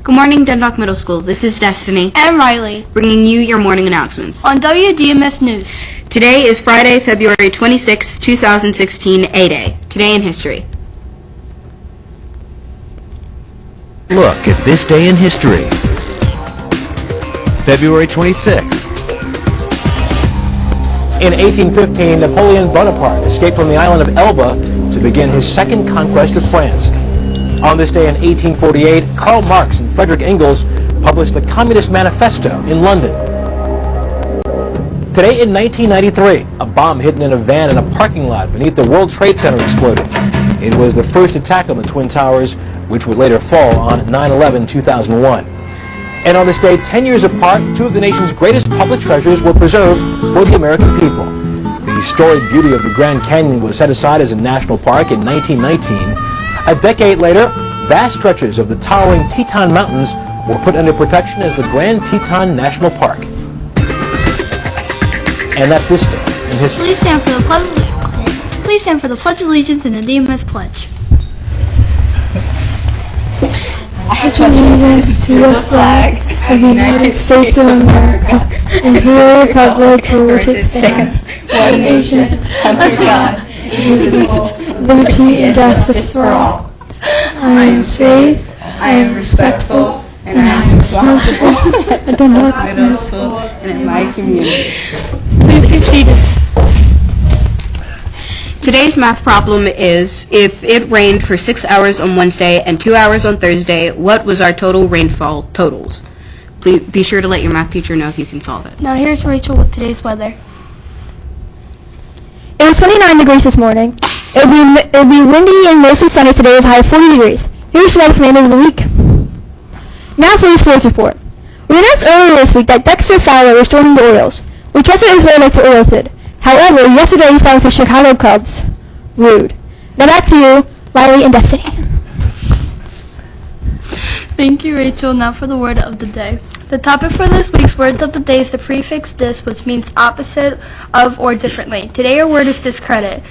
Good morning, Dundalk Middle School. This is Destiny. And Riley. Bringing you your morning announcements. On WDMS News. Today is Friday, February 26, 2016, A-Day. Today in history. Look at this day in history. February 26th. In 1815, Napoleon Bonaparte escaped from the island of Elba to begin his second conquest of France. On this day in 1848, Karl Marx and Friedrich Engels published the Communist Manifesto in London. Today in 1993, a bomb hidden in a van in a parking lot beneath the World Trade Center exploded. It was the first attack on the Twin Towers, which would later fall on 9/11/2001. And on this day, 10 years apart, two of the nation's greatest public treasures were preserved for the American people. The storied beauty of the Grand Canyon was set aside as a national park in 1919. A decade later, vast stretches of the towering Teton Mountains were put under protection as the Grand Teton National Park. And that's this day in history. Please stand for the Pledge of Allegiance and the DMS Pledge. I pledge allegiance to the flag of the United States of America and to the republic for which it stands, one nation, under God, indivisible, liberty and justice for all. I am safe, I am respectful, and I am responsible at Dundalk Middle School and in my community. Please be seated. Today's math problem is, if it rained for 6 hours on Wednesday and 2 hours on Thursday, what was our total rainfall totals? Please be sure to let your math teacher know if you can solve it. Now here's Rachel with today's weather. It was 29 degrees this morning. It'll be windy and mostly sunny today with a high of 40 degrees. Here's the weather for the end of the week. Now for the sports report. We announced earlier this week that Dexter Fowler was joining the Orioles. We trusted it was very like the Orioles did. However, yesterday he signed with the Chicago Cubs. Rude. Now back to you, Riley and Destiny. Thank you, Rachel. Now for the word of the day. The topic for this week's words of the day is the prefix dis, which means opposite of or differently. Today our word is discredit.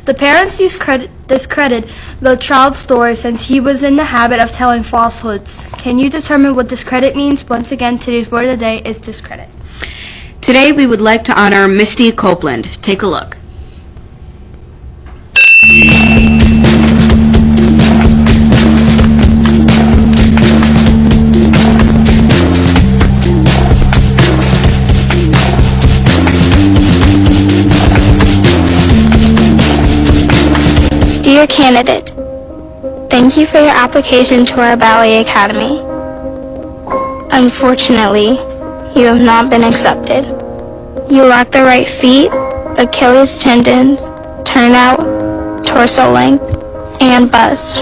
The parents discredit the child's story since he was in the habit of telling falsehoods. Can you determine what discredit means? Once again, today's word of the day is discredit. Today we would like to honor Misty Copeland. Take a look. Dear candidate, thank you for your application to our ballet academy. Unfortunately, you have not been accepted. You lack the right feet, Achilles tendons, turnout, torso length, and bust.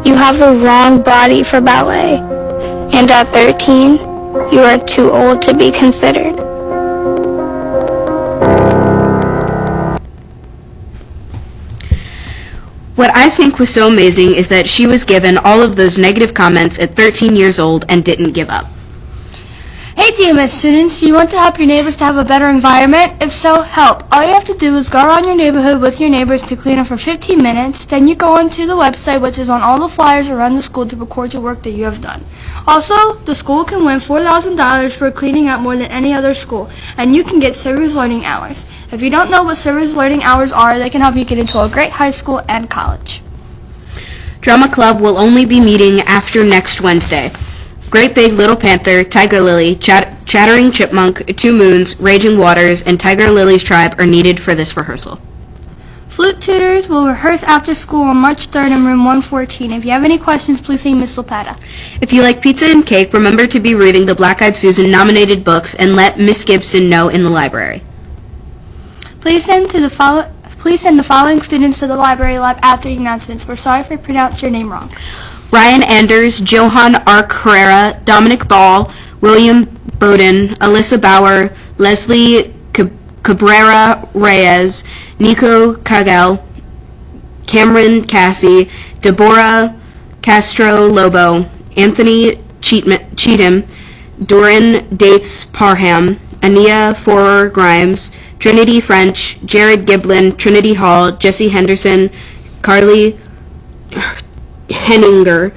You have the wrong body for ballet, and at 13, you are too old to be considered. What I think was so amazing is that she was given all of those negative comments at 13 years old and didn't give up. Hey DMS students, you want to help your neighbors to have a better environment? If so, help. All you have to do is go around your neighborhood with your neighbors to clean up for 15 minutes. Then you go onto the website, which is on all the flyers around the school, to record your work that you have done. Also, the school can win $4,000 for cleaning up more than any other school, and you can get service learning hours. If you don't know what service learning hours are, they can help you get into a great high school and college. Drama Club will only be meeting after next Wednesday. Great Big Little Panther, Tiger Lily, Chattering Chipmunk, Two Moons, Raging Waters, and Tiger Lily's tribe are needed for this rehearsal. Flute tutors will rehearse after school on March 3rd in room 114. If you have any questions, please see Miss Lopata. If you like pizza and cake, remember to be reading the Black Eyed Susan nominated books and let Miss Gibson know in the library. Please send the following students to the library lab after the announcements. We're sorry if we pronounced your name wrong. Ryan Anders, Johan R. Carrera, Dominic Ball, William Bowden, Alyssa Bauer, Leslie Cabrera Reyes, Nico Kagel, Cameron Cassie, Deborah Castro Lobo, Anthony Cheatham, Doran Dates Parham, Ania Forer Grimes, Trinity French, Jared Giblin, Trinity Hall, Jesse Henderson, Carly Henninger,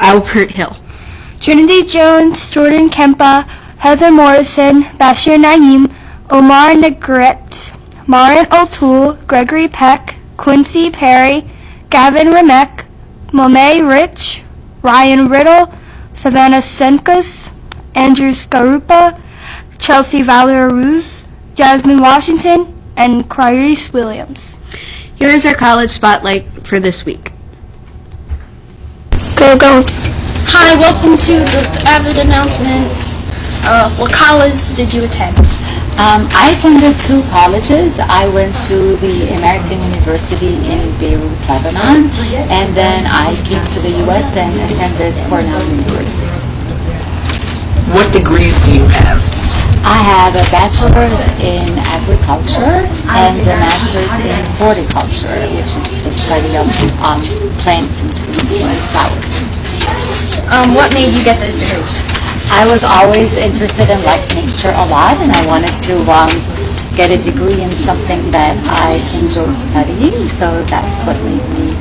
Albert Hill. Trinity Jones, Jordan Kempa, Heather Morrison, Bashir Naeem, Omar Negrete, Marin O'Toole, Gregory Peck, Quincy Perry, Gavin Remek, Monet Rich, Ryan Riddle, Savannah Senkus, Andrew Skarupa, Chelsea Valeruz, Jasmine Washington, and Clarice Williams. Here is our college spotlight for this week. Go, go. Hi, welcome to the Avid Announcements. What college did you attend? I attended 2 colleges. I went to the American University in Beirut, Lebanon, and then I came to the U.S. and attended Cornell University. What degrees do you have? I have a bachelor's in agriculture and a master's in horticulture, which is the study of plants and trees and flowers. What made you get those degrees? I was always interested in nature a lot, and I wanted to get a degree in something that I enjoyed studying, so that's what made me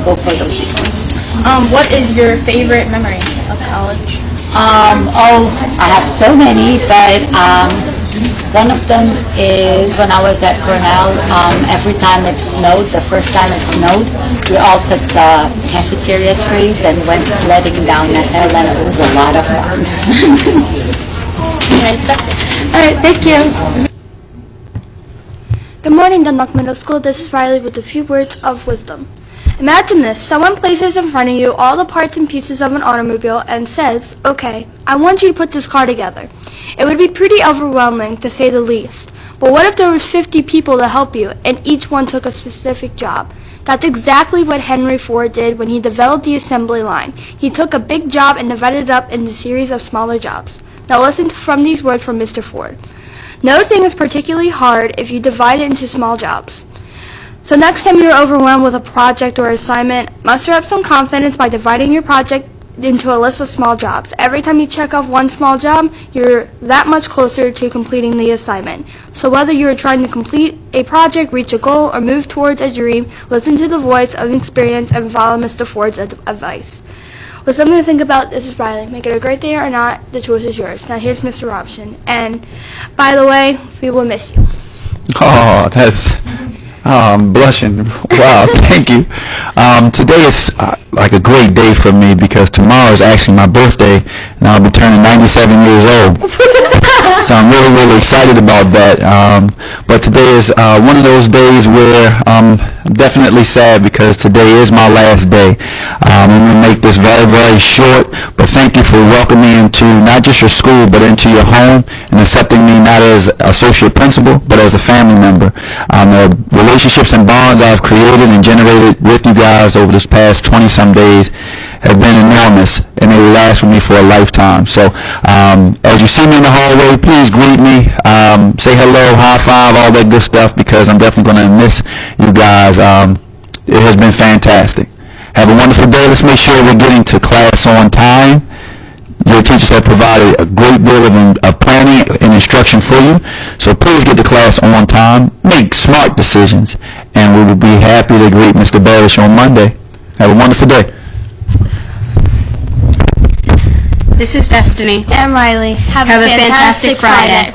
go for those degrees. What is your favorite memory of college? I have so many, but one of them is when I was at Cornell. Every time it snowed, the first time it snowed, we all took the cafeteria trays and went sledding down the hill, and it was a lot of fun. All right, thank you. Good morning, Dundalk Middle School. This is Riley with a few words of wisdom. Imagine this. Someone places in front of you all the parts and pieces of an automobile and says, okay, I want you to put this car together. It would be pretty overwhelming, to say the least. But what if there was 50 people to help you, and each one took a specific job? That's exactly what Henry Ford did when he developed the assembly line. He took a big job and divided it up into a series of smaller jobs. Now listen from these words from Mr. Ford. No thing is particularly hard if you divide it into small jobs. So next time you're overwhelmed with a project or assignment, muster up some confidence by dividing your project into a list of small jobs. Every time you check off one small job, you're that much closer to completing the assignment. So whether you're trying to complete a project, reach a goal, or move towards a dream, listen to the voice of experience and follow Mr. Ford's advice. With something to think about, this is Riley. Make it a great day or not, the choice is yours. Now here's Mr. Robson. And by the way, we will miss you. Oh, I'm blushing. Wow, thank you. Today is like a great day for me because tomorrow is actually my birthday, and I'll be turning 97 years old. So I'm really, really excited about that. But today is one of those days where I'm definitely sad because today is my last day. I'm going to make this very, very short, but thank you for welcoming me into not just your school, but into your home and accepting me not as associate principal, but as a family member. The relationships and bonds I've created and generated with you guys over this past 20-some days have been enormous, and they will last with me for a lifetime. So as you see me in the hallway, please greet me, say hello, high five, all that good stuff, because I'm definitely going to miss you guys. It has been fantastic. Have a wonderful day. Let's make sure we're getting to class on time. Your teachers have provided a great deal of planning and instruction for you. So please get to class on time. Make smart decisions. And we will be happy to greet Mr. Barish on Monday. Have a wonderful day. This is Destiny. And Riley. Have a fantastic Friday.